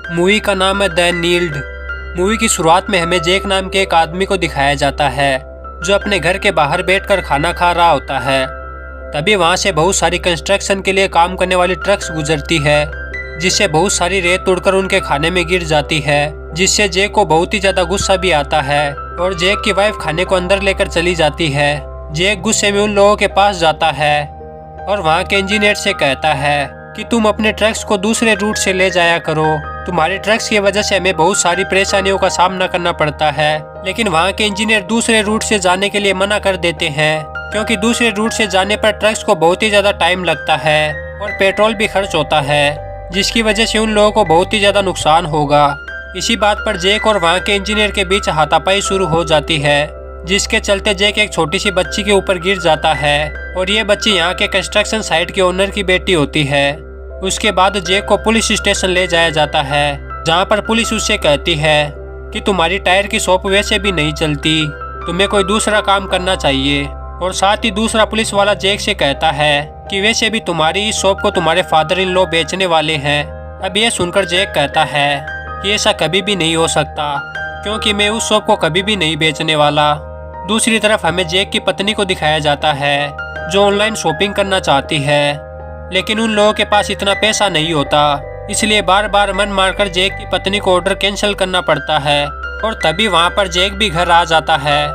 Movie का नाम है द नील्ड। मूवी की शुरुआत में हमें जैक नाम के एक आदमी को दिखाया जाता है जो अपने घर के बाहर बैठकर खाना खा रहा होता है। तभी वहां से बहुत सारी कंस्ट्रक्शन के लिए काम करने वाली ट्रक्स गुजरती है, जिससे बहुत सारी रेत उड़कर उनके खाने में गिर जाती है, जिससे जैक को बहुत ही ज्यादा गुस्सा भी आता है और जैक की वाइफ खाने को अंदर लेकर चली जाती है। जैक गुस्से में उन लोगों के पास जाता है और वहाँ के इंजीनियर से कहता है कि तुम अपने ट्रक्स को दूसरे रूट से ले जाया करो, तुम्हारे ट्रक्स की वजह से हमें बहुत सारी परेशानियों का सामना करना पड़ता है। लेकिन वहाँ के इंजीनियर दूसरे रूट से जाने के लिए मना कर देते हैं, क्योंकि दूसरे रूट से जाने पर ट्रक्स को बहुत ही ज्यादा टाइम लगता है और पेट्रोल भी खर्च होता है, जिसकी वजह से उन लोगों को बहुत ही ज्यादा नुकसान होगा। इसी बात पर जैक और वहाँ के इंजीनियर के बीच हाथापाई शुरू हो जाती है, जिसके चलते जैक एक छोटी सी बच्ची के ऊपर गिर जाता है और ये बच्ची यहाँ के कंस्ट्रक्शन साइट के ओनर की बेटी होती है। उसके बाद जैक को पुलिस स्टेशन ले जाया जाता है, जहाँ पर पुलिस उससे कहती है कि तुम्हारी टायर की शॉप वैसे भी नहीं चलती, तुम्हें कोई दूसरा काम करना चाहिए। और साथ ही दूसरा पुलिस वाला जैक से कहता है कि वैसे भी तुम्हारी इस शॉप को तुम्हारे फादर इन लॉ बेचने वाले हैं। अब यह सुनकर जैक कहता है कि ऐसा कभी भी नहीं हो सकता, क्योंकि मैं उस शॉप को कभी भी नहीं बेचने वाला। दूसरी तरफ हमें जैक की पत्नी को दिखाया जाता है जो ऑनलाइन शॉपिंग करना चाहती है, लेकिन उन लोगों के पास इतना पैसा नहीं होता, इसलिए बार बार मन मारकर जैक की पत्नी को ऑर्डर कैंसिल करना पड़ता है। और तभी वहाँ पर जैक भी घर आ जाता है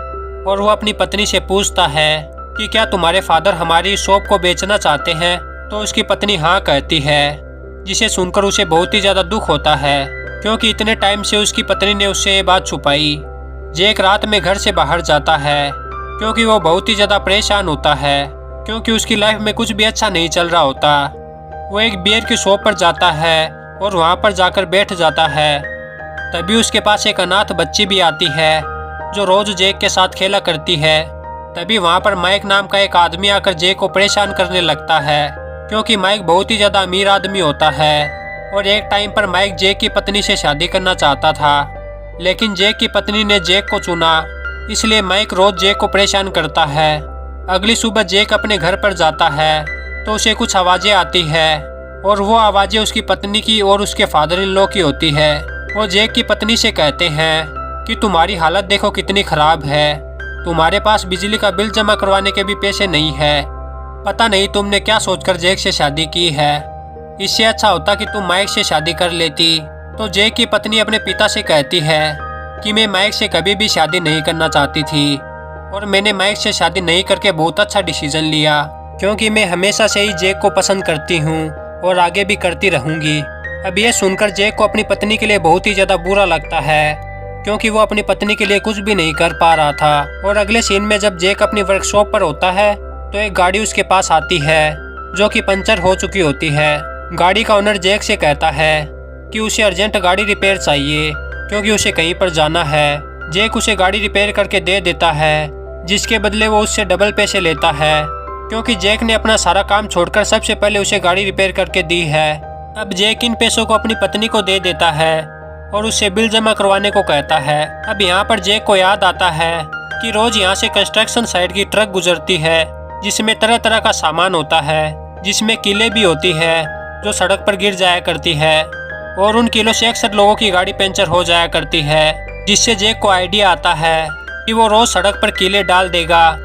और वो अपनी पत्नी से पूछता है कि क्या तुम्हारे फादर हमारी शॉप को बेचना चाहते हैं। तो उसकी पत्नी हाँ कहती है, जिसे सुनकर उसे बहुत ही ज़्यादा दुख होता है, क्योंकि इतने टाइम से उसकी पत्नी ने उससे ये बात छुपाई। जैक रात में घर से बाहर जाता है, क्योंकि वो बहुत ही ज़्यादा परेशान होता है, क्योंकि उसकी लाइफ में कुछ भी अच्छा नहीं चल रहा होता। वो एक बियर की शॉप पर जाता है और वहाँ पर जाकर बैठ जाता है। तभी उसके पास एक अनाथ बच्ची भी आती है जो रोज जैक के साथ खेला करती है। तभी वहाँ पर माइक नाम का एक आदमी आकर जैक को परेशान करने लगता है, क्योंकि माइक बहुत ही ज़्यादा अमीर आदमी होता है और एक टाइम पर माइक जैक की पत्नी से शादी करना चाहता था, लेकिन जैक की पत्नी ने जैक को चुना, इसलिए माइक रोज जैक को परेशान करता है। अगली सुबह जैक अपने घर पर जाता है तो उसे कुछ आवाज़ें आती है और वो आवाज़ें उसकी पत्नी की और उसके फादर इन लॉ की होती है। वो जैक की पत्नी से कहते हैं कि तुम्हारी हालत देखो कितनी ख़राब है, तुम्हारे पास बिजली का बिल जमा करवाने के भी पैसे नहीं है, पता नहीं तुमने क्या सोचकर जैक से शादी की है, इससे अच्छा होता कि तुम माइक से शादी कर लेती। तो जैक की पत्नी अपने पिता से कहती है कि मैं माइक से कभी भी शादी नहीं करना चाहती थी और मैंने माइक से शादी नहीं करके बहुत अच्छा डिसीजन लिया, क्योंकि मैं हमेशा से ही जैक को पसंद करती हूँ और आगे भी करती रहूँगी। अब यह सुनकर जैक को अपनी पत्नी के लिए बहुत ही ज़्यादा बुरा लगता है, क्योंकि वो अपनी पत्नी के लिए कुछ भी नहीं कर पा रहा था। और अगले सीन में जब जैक अपनी वर्कशॉप पर होता है तो एक गाड़ी उसके पास आती है जो कि पंचर हो चुकी होती है। गाड़ी का ओनर जैक से कहता है कि उसे अर्जेंट गाड़ी रिपेयर चाहिए, क्योंकि उसे कहीं पर जाना है। जैक उसे गाड़ी रिपेयर करके दे देता है, जिसके बदले वो उससे डबल पैसे लेता है, क्योंकि जैक ने अपना सारा काम छोड़कर सबसे पहले उसे गाड़ी रिपेयर करके दी है। अब जैक इन पैसों को अपनी पत्नी को दे देता है और उससे बिल जमा करवाने को कहता है। अब यहाँ पर जैक को याद आता है कि रोज यहाँ से कंस्ट्रक्शन साइट की ट्रक गुजरती है, जिसमें तरह तरह का सामान होता है, जिसमें कीलें भी होती है जो सड़क पर गिर जाया करती है और उन कीलों से अक्सर लोगों की गाड़ी पंचर हो जाया करती है, जिससे जैक को आइडिया आता है कि वो रोज सड़क पर कीले डाल देगा,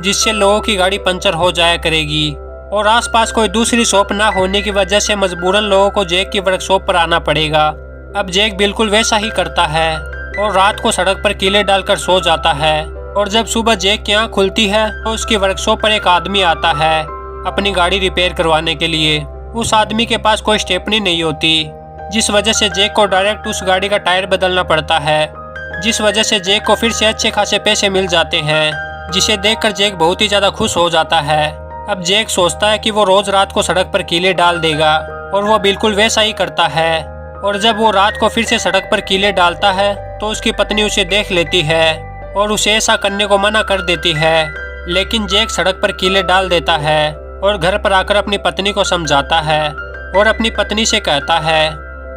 जिससे लोगों की गाड़ी पंचर हो जाया करेगी। और आसपास कोई दूसरी शॉप ना होने की वजह से मजबूरन लोगों को जैक की वर्कशॉप पर आना पड़ेगा। अब जैक बिल्कुल वैसा ही करता है और रात को सड़क पर कीले डालकर सो जाता है। और जब सुबह जैक की आँख खुलती है तो उसकी वर्कशॉप पर एक आदमी आता है अपनी गाड़ी रिपेयर करवाने के लिए। उस आदमी के पास कोई स्टेपनी नहीं होती, जिस वजह से जैक को डायरेक्ट उस गाड़ी का टायर बदलना पड़ता है, जिस वजह से जैक को फिर से अच्छे खासे पैसे मिल जाते हैं, जिसे देखकर जैक बहुत ही ज़्यादा खुश हो जाता है। अब जैक सोचता है कि वो रोज रात को सड़क पर कीले डाल देगा और वो बिल्कुल वैसा ही करता है। और जब वो रात को फिर से सड़क पर कीले डालता है तो उसकी पत्नी उसे देख लेती है और उसे ऐसा करने को मना कर देती है, लेकिन जैक सड़क पर कीले डाल देता है और घर पर आकर अपनी पत्नी को समझाता है और अपनी पत्नी से कहता है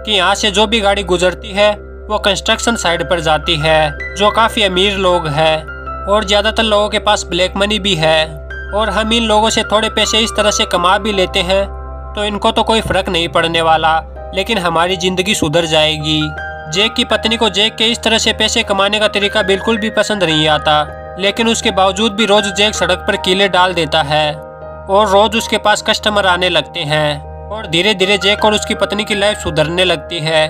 कि यहाँ से जो भी गाड़ी गुजरती है वो कंस्ट्रक्शन साइट पर जाती है, जो काफ़ी अमीर लोग हैं और ज़्यादातर लोगों के पास ब्लैक मनी भी है, और हम इन लोगों से थोड़े पैसे इस तरह से कमा भी लेते हैं तो इनको तो कोई फ़र्क नहीं पड़ने वाला, लेकिन हमारी जिंदगी सुधर जाएगी। जैक की पत्नी को जैक के इस तरह से पैसे कमाने का तरीका बिल्कुल भी पसंद नहीं आता, लेकिन उसके बावजूद भी रोज जैक सड़क पर कीले डाल देता है और रोज उसके पास कस्टमर आने लगते हैं और धीरे धीरे जैक और उसकी पत्नी की लाइफ सुधरने लगती है।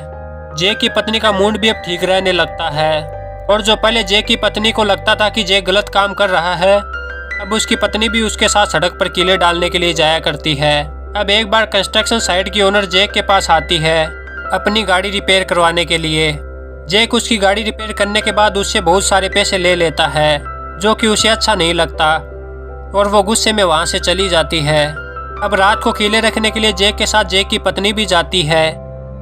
जैक की पत्नी का मूड भी अब ठीक रहने लगता है और जो पहले जैक की पत्नी को लगता था कि जैक गलत काम कर रहा है, अब उसकी पत्नी भी उसके साथ सड़क पर कीले डालने के लिए जाया करती है। अब एक बार कंस्ट्रक्शन साइट की ओनर जैक के पास आती है अपनी गाड़ी रिपेयर करवाने के लिए। जैक उसकी गाड़ी रिपेयर करने के बाद उससे बहुत सारे पैसे ले लेता है, जो कि उसे अच्छा नहीं लगता और वो गुस्से में वहाँ से चली जाती है। अब रात को कीले रखने के लिए जैक के साथ जैक की पत्नी भी जाती है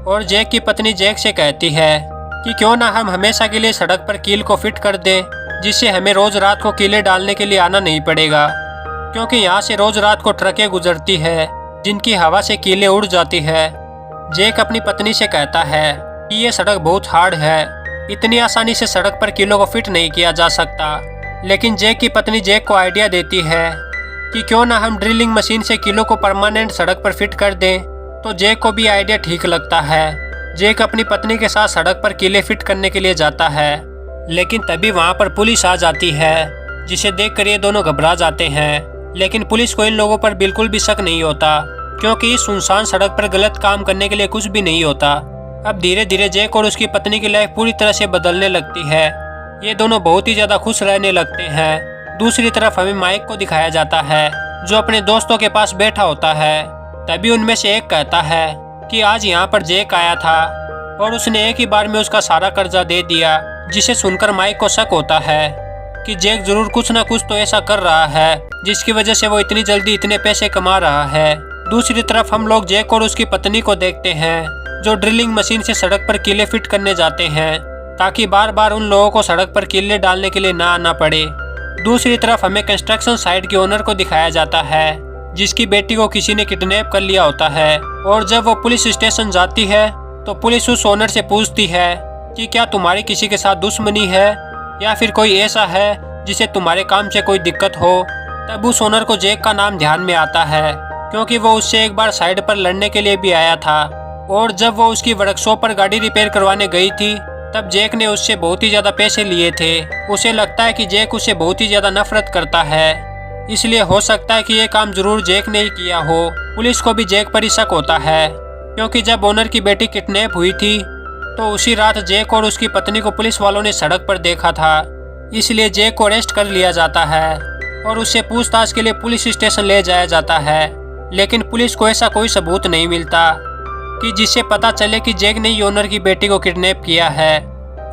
और जैक की पत्नी जैक से कहती है कि क्यों ना हम हमेशा के लिए सड़क पर कील को फिट कर दे, जिससे हमें रोज रात को कीले डालने के लिए आना नहीं पड़ेगा, क्योंकि यहाँ से रोज रात को ट्रकें गुजरती है जिनकी हवा से कीले उड़ जाती है। जैक अपनी पत्नी से कहता है कि ये सड़क बहुत हार्ड है, इतनी आसानी से सड़क पर कीलों को फिट नहीं किया जा सकता। लेकिन जैक की पत्नी जैक को आइडिया देती है कि क्यों ना हम ड्रिलिंग मशीन से कीलों को परमानेंट सड़क पर फिट कर दें, तो जैक को भी आइडिया ठीक लगता है। जैक अपनी पत्नी के साथ सड़क पर कीले फिट करने के लिए जाता है, लेकिन तभी वहाँ पर पुलिस आ जाती है, जिसे देखकर ये दोनों घबरा जाते हैं। लेकिन पुलिस को इन लोगों पर बिल्कुल भी शक नहीं होता, क्योंकि इस सुनसान सड़क पर गलत काम करने के लिए कुछ भी नहीं होता। अब धीरे धीरे जैक और उसकी पत्नी की लाइफ पूरी तरह से बदलने लगती है। ये दोनों बहुत ही ज्यादा खुश रहने लगते हैं। दूसरी तरफ हमें माइक को दिखाया जाता है, जो अपने दोस्तों के पास बैठा होता है। तभी उनमें से एक कहता है कि आज यहाँ पर जैक आया था और उसने एक ही बार में उसका सारा कर्जा दे दिया, जिसे सुनकर माइक को शक होता है कि जैक जरूर कुछ ना कुछ तो ऐसा कर रहा है जिसकी वजह से वो इतनी जल्दी इतने पैसे कमा रहा है। दूसरी तरफ हम लोग जैक और उसकी पत्नी को देखते हैं, जो ड्रिलिंग मशीन से सड़क पर कीले फिट करने जाते हैं, ताकि बार बार उन लोगों को सड़क पर कीले डालने के लिए ना आना पड़े। दूसरी तरफ हमें कंस्ट्रक्शन साइट की ओनर को दिखाया जाता है, जिसकी बेटी को किसी ने किडनैप कर लिया होता है। और जब वो पुलिस स्टेशन जाती है तो पुलिस उस ओनर से पूछती है कि क्या तुम्हारी किसी के साथ दुश्मनी है या फिर कोई ऐसा है जिसे तुम्हारे काम से कोई दिक्कत हो। तब उस ओनर को जैक का नाम ध्यान में आता है, क्योंकि वो उससे एक बार साइड पर लड़ने के लिए भी आया था। और जब वो उसकी वर्कशॉप पर गाड़ी रिपेयर करवाने गई थी, तब जैक ने उससे बहुत ही ज्यादा पैसे लिए थे। उसे लगता है कि जैक उससे बहुत ही ज्यादा नफरत करता है, इसलिए हो सकता है कि ये काम जरूर जैक ने ही किया हो। पुलिस को भी जैक पर ही शक होता है, क्योंकि जब ओनर की बेटी किडनैप हुई थी तो उसी रात जैक और उसकी पत्नी को पुलिस वालों ने सड़क पर देखा था। इसलिए जैक को अरेस्ट कर लिया जाता है और उससे पूछताछ के लिए पुलिस स्टेशन ले जाया जाता है। लेकिन पुलिस को ऐसा कोई सबूत नहीं मिलता कि जिससे पता चले कि जैक ने ही ओनर की बेटी को किडनैप किया है,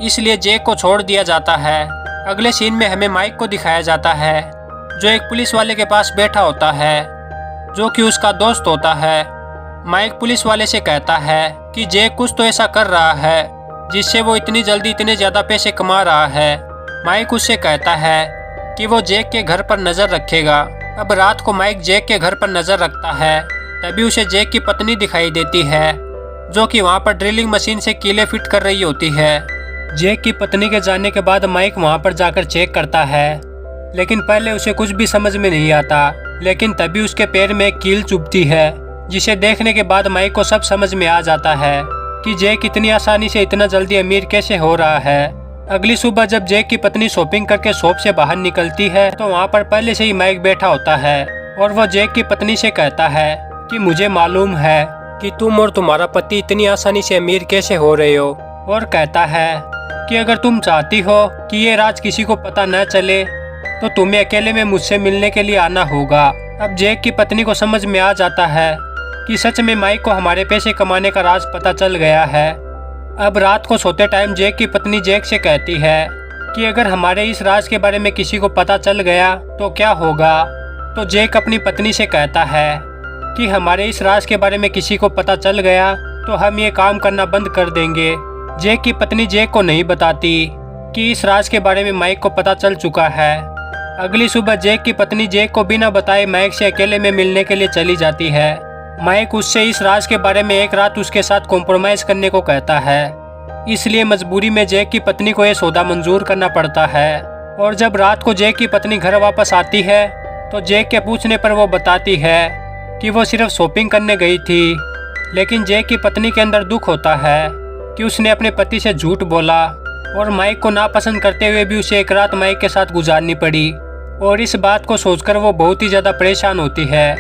इसलिए जैक को छोड़ दिया जाता है। अगले सीन में हमें माइक को दिखाया जाता है, जो एक पुलिस वाले के पास बैठा होता है, जो कि उसका दोस्त होता है। माइक पुलिस वाले से कहता है कि जैक कुछ तो ऐसा कर रहा है जिससे वो इतनी जल्दी इतने ज़्यादा पैसे कमा रहा है। माइक उससे कहता है कि वो जैक के घर पर नज़र रखेगा। अब रात को माइक जैक के घर पर नज़र रखता है, तभी उसे जैक की पत्नी दिखाई देती है, जो कि वहाँ पर ड्रिलिंग मशीन से कीले फिट कर रही होती है। जैक की पत्नी के जाने के बाद माइक वहाँ पर जाकर चेक करता है, लेकिन पहले उसे कुछ भी समझ में नहीं आता। लेकिन तभी उसके पैर में एक कील चुभती है, जिसे देखने के बाद माइक को सब समझ में आ जाता है कि जैक इतनी आसानी से इतना जल्दी अमीर कैसे हो रहा है। अगली सुबह जब जैक की पत्नी शॉपिंग करके शॉप से बाहर निकलती है, तो वहाँ पर पहले से ही माइक बैठा होता है और वो जैक की पत्नी से कहता है कि मुझे मालूम है कि तुम और तुम्हारा पति इतनी आसानी से अमीर कैसे हो रहे हो, और कहता है कि अगर तुम चाहती हो कि ये राज किसी को पता न चले तो तुम्हें अकेले में मुझसे मिलने के लिए आना होगा। अब जैक की पत्नी को समझ में आ जाता है कि सच में माइक को हमारे पैसे कमाने का राज पता चल गया है। अब रात को सोते टाइम जैक की पत्नी जैक से कहती है कि अगर हमारे इस राज के बारे में किसी को पता चल गया तो क्या होगा। तो जैक अपनी पत्नी से कहता है कि हमारे इस राज के बारे में किसी को पता चल गया तो हम ये काम करना बंद कर देंगे। जैक की पत्नी जैक को नहीं बताती कि इस राज के बारे में माइक को पता चल चुका है। अगली सुबह जैक की पत्नी जैक को बिना बताए माइक से अकेले में मिलने के लिए चली जाती है। माइक उससे इस राज के बारे में एक रात उसके साथ कॉम्प्रोमाइज करने को कहता है, इसलिए मजबूरी में जैक की पत्नी को यह सौदा मंजूर करना पड़ता है। और जब रात को जैक की पत्नी घर वापस आती है तो जैक के पूछने पर वो बताती है कि वो सिर्फ शॉपिंग करने गई थी, लेकिन जैक की पत्नी के अंदर दुख होता है कि उसने अपने पति से झूठ बोला और माइक को नापसंद करते हुए भी उसे एक रात माइक के साथ गुजारनी पड़ी। और इस बात को सोचकर वो बहुत ही ज़्यादा परेशान होती है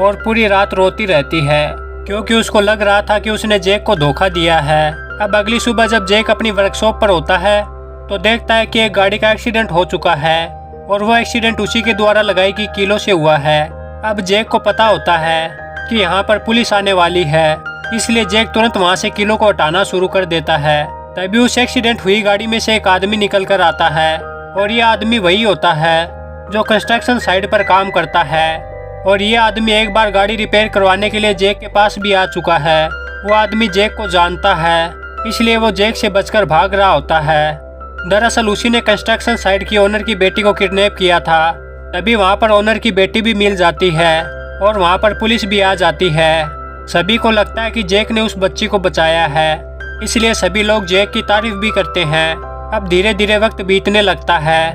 और पूरी रात रोती रहती है, क्योंकि उसको लग रहा था कि उसने जैक को धोखा दिया है। अब अगली सुबह जब जैक अपनी वर्कशॉप पर होता है तो देखता है कि एक गाड़ी का एक्सीडेंट हो चुका है और वो एक्सीडेंट उसी के द्वारा लगाई गई कीलों से हुआ है। अब जैक को पता होता है कि यहाँ पर पुलिस आने वाली है, इसलिए जैक तुरंत वहाँ से कीलों को हटाना शुरू कर देता है। तभी उस एक्सीडेंट हुई गाड़ी में से एक आदमी निकल कर आता है और ये आदमी वही होता है जो कंस्ट्रक्शन साइट पर काम करता है। और ये आदमी एक बार गाड़ी रिपेयर करवाने के लिए जैक के पास भी आ चुका है। वो आदमी जैक को जानता है, इसलिए वो जैक से बचकर भाग रहा होता है। दरअसल उसी ने कंस्ट्रक्शन साइट की ओनर की बेटी को किडनैप किया था। तभी वहाँ पर ओनर की बेटी भी मिल जाती है और वहाँ पर पुलिस भी आ जाती है। सभी को लगता है कि जैक ने उस बच्ची को बचाया है, इसलिए सभी लोग जैक की तारीफ भी करते हैं। अब धीरे धीरे वक्त बीतने लगता है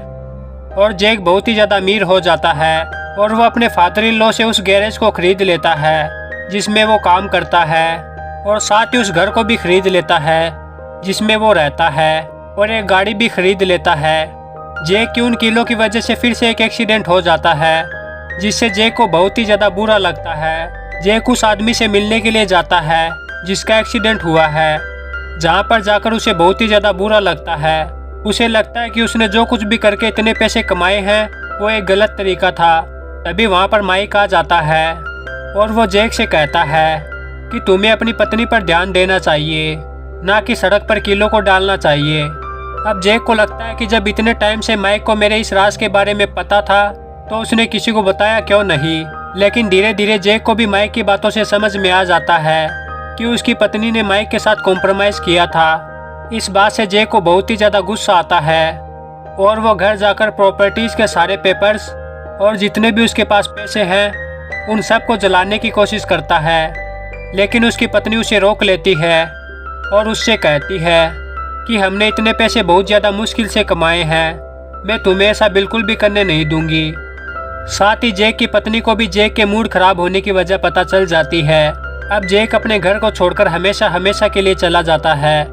और जैक बहुत ही ज़्यादा अमीर हो जाता है और वो अपने फादर इन लॉ से उस गैरेज को खरीद लेता है जिसमें वो काम करता है और साथ ही उस घर को भी खरीद लेता है जिसमें वो रहता है और एक गाड़ी भी खरीद लेता है। जैक की उन कीलों की वजह से फिर से एक एक्सीडेंट हो जाता है, जिससे जैक को बहुत ही ज़्यादा बुरा लगता है। जैक उस आदमी से मिलने के लिए जाता है जिसका एक्सीडेंट हुआ है, जहाँ पर जाकर उसे बहुत ही ज़्यादा बुरा लगता है। उसे लगता है कि उसने जो कुछ भी करके इतने पैसे कमाए हैं वो एक गलत तरीका था। तभी वहाँ पर माइक आ जाता है और वो जैक से कहता है कि तुम्हें अपनी पत्नी पर ध्यान देना चाहिए, ना कि सड़क पर कीलों को डालना चाहिए। अब जैक को लगता है कि जब इतने टाइम से माइक को मेरे इस राज के बारे में पता था तो उसने किसी को बताया क्यों नहीं। लेकिन धीरे धीरे जैक को भी माइक की बातों से समझ में आ जाता है कि उसकी पत्नी ने माइक के साथ कॉम्प्रोमाइज़ किया था। इस बात से जैक को बहुत ही ज़्यादा गुस्सा आता है और वो घर जाकर प्रॉपर्टीज़ के सारे पेपर्स और जितने भी उसके पास पैसे हैं उन सब को जलाने की कोशिश करता है। लेकिन उसकी पत्नी उसे रोक लेती है और उससे कहती है कि हमने इतने पैसे बहुत ज़्यादा मुश्किल से कमाए हैं, मैं तुम्हें ऐसा बिल्कुल भी करने नहीं दूंगी। साथ ही जैक की पत्नी को भी जैक के मूड खराब होने की वजह पता चल जाती है। अब जैक अपने घर को छोड़कर हमेशा हमेशा के लिए चला जाता है,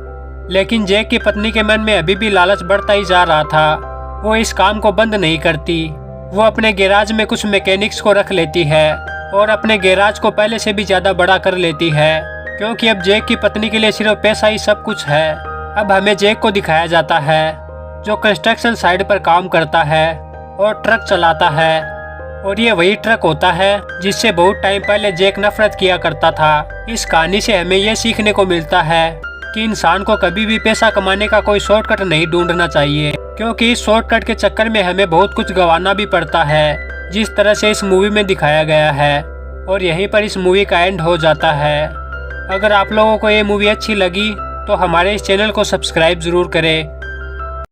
लेकिन जैक की पत्नी के मन में अभी भी लालच बढ़ता ही जा रहा था। वो इस काम को बंद नहीं करती। वो अपने गैराज में कुछ मैकेनिक्स को रख लेती है और अपने गैराज को पहले से भी ज़्यादा बड़ा कर लेती है, क्योंकि अब जैक की पत्नी के लिए सिर्फ पैसा ही सब कुछ है। अब हमें जैक को दिखाया जाता है जो कंस्ट्रक्शन साइट पर काम करता है और ट्रक चलाता है, और ये वही ट्रक होता है जिससे बहुत टाइम पहले जैक नफरत किया करता था। इस कहानी से हमें यह सीखने को मिलता है कि इंसान को कभी भी पैसा कमाने का कोई शॉर्टकट नहीं ढूंढना चाहिए, क्योंकि इस शॉर्टकट के चक्कर में हमें बहुत कुछ गंवाना भी पड़ता है, जिस तरह से इस मूवी में दिखाया गया है। और यहीं पर इस मूवी का एंड हो जाता है। अगर आप लोगों को ये मूवी अच्छी लगी तो हमारे इस चैनल को सब्सक्राइब ज़रूर करें